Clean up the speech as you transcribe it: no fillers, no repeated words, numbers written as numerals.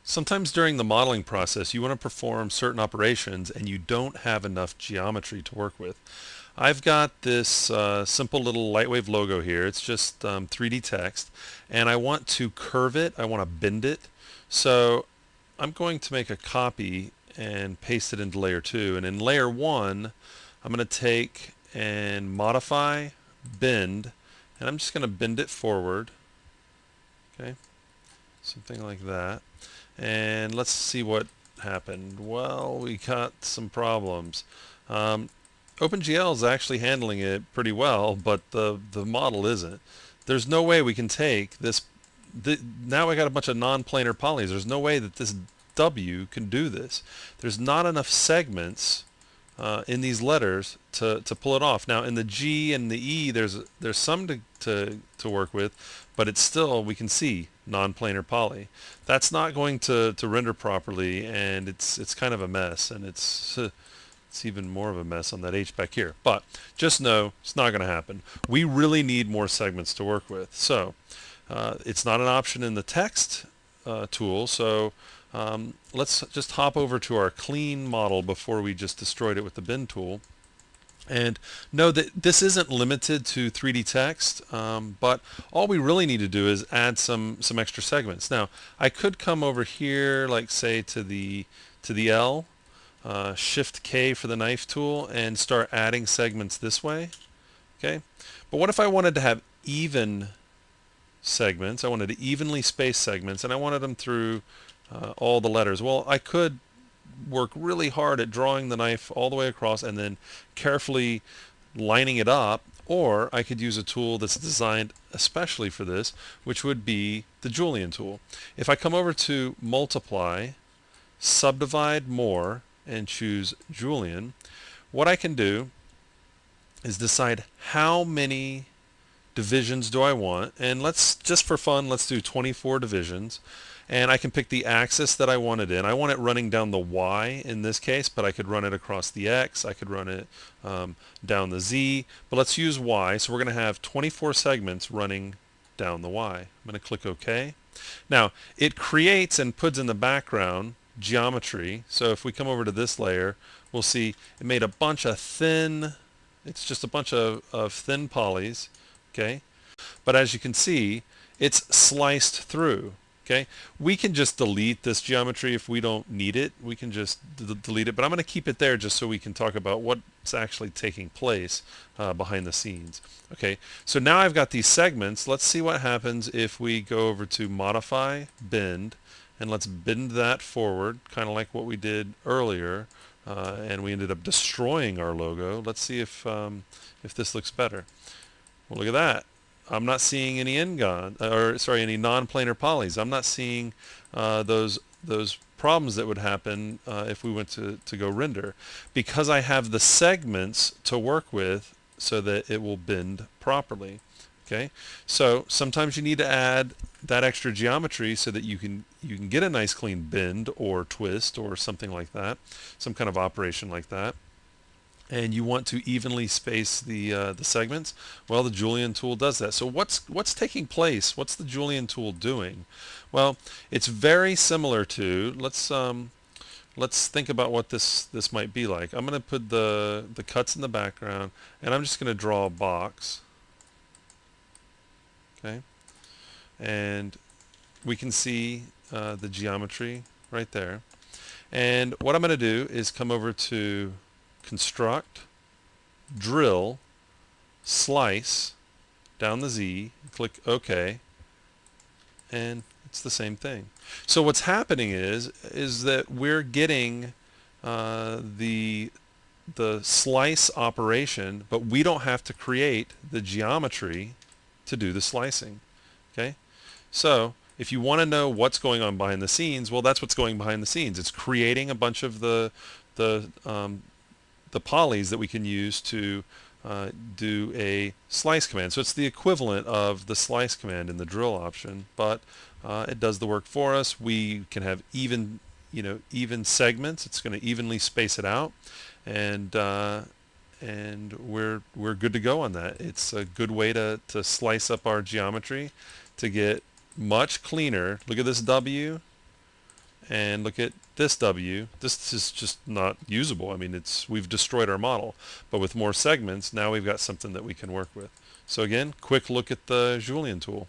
Sometimes during the modeling process, you want to perform certain operations and you don't have enough geometry to work with. I've got this simple little LightWave logo here. It's just 3D text, and I want to curve it. I want to bend it. So I'm going to make a copy and paste it into layer 2. And in layer 1, I'm going to take and modify, bend, and I'm just going to bend it forward. Okay, something like that. And let's see what happened. Well, we got some problems. Um, OpenGL is actually handling it pretty well, but the model isn't. There's no way we can take this. Now I got a bunch of non-planar polys. There's no way that this W can do this. There's not enough segments in these letters to pull it off. Now in the G and the E, there's some to work with, but it's still, we can see, non-planar poly. That's not going to render properly, and it's kind of a mess, and it's even more of a mess on that H back here. But just know it's not going to happen. We really need more segments to work with. So it's not an option in the text tool, so let's just hop over to our clean model before we just destroyed it with the bin tool. And know that this isn't limited to 3D text, but all we really need to do is add some extra segments. Now, I could come over here, like say to the L, Shift K for the knife tool, and start adding segments this way. Okay, but what if I wanted to have even segments? I wanted to evenly space segments, and I wanted them through all the letters. Well, I could work really hard at drawing the knife all the way across and then carefully lining it up, or I could use a tool that's designed especially for this, which would be the Julienne tool. If I come over to multiply, subdivide more, and choose Julienne, what I can do is decide how many divisions do I want, and let's, just for fun, let's do 24 divisions. And I can pick the axis that I want it in. I want it running down the Y in this case, but I could run it across the X. I could run it down the Z, but let's use Y. So we're going to have 24 segments running down the Y. I'm going to click OK. Now, it creates and puts in the background geometry. So if we come over to this layer, we'll see it made a bunch of thin, it's just a bunch of thin polys. Okay, but as you can see, it's sliced through. Okay, we can just delete this geometry if we don't need it. We can just delete it, but I'm going to keep it there just so we can talk about what's actually taking place behind the scenes. Okay, so now I've got these segments. Let's see what happens if we go over to Modify, Bend, and let's bend that forward, kind of like what we did earlier, and we ended up destroying our logo. Let's see if this looks better. Well, look at that. I'm not seeing any any non-planar polys. I'm not seeing those problems that would happen if we went to go render, because I have the segments to work with so that it will bend properly. Okay, so sometimes you need to add that extra geometry so that you can get a nice clean bend or twist or something like that, some kind of operation like that. And you want to evenly space the segments. Well, the Julienne tool does that. So what's taking place? What's the Julienne tool doing? Well, it's very similar to, let's think about what this might be like. I'm going to put the cuts in the background, and I'm just going to draw a box. Okay, and we can see the geometry right there. And what I'm going to do is come over to Construct, Drill, Slice, down the Z, click OK, and it's the same thing. So what's happening is that we're getting the slice operation, but we don't have to create the geometry to do the slicing. Okay, so if you want to know what's going on behind the scenes, well, that's what's going behind the scenes. It's creating a bunch of the polys that we can use to do a slice command. So it's the equivalent of the slice command in the drill option, but it does the work for us. We can have even segments. It's going to evenly space it out, and we're good to go on that. It's a good way to slice up our geometry to get much cleaner. Look at this W, and look at this W. This is just not usable. I mean, we've destroyed our model. But with more segments, now we've got something that we can work with. So again, quick look at the Julienne tool.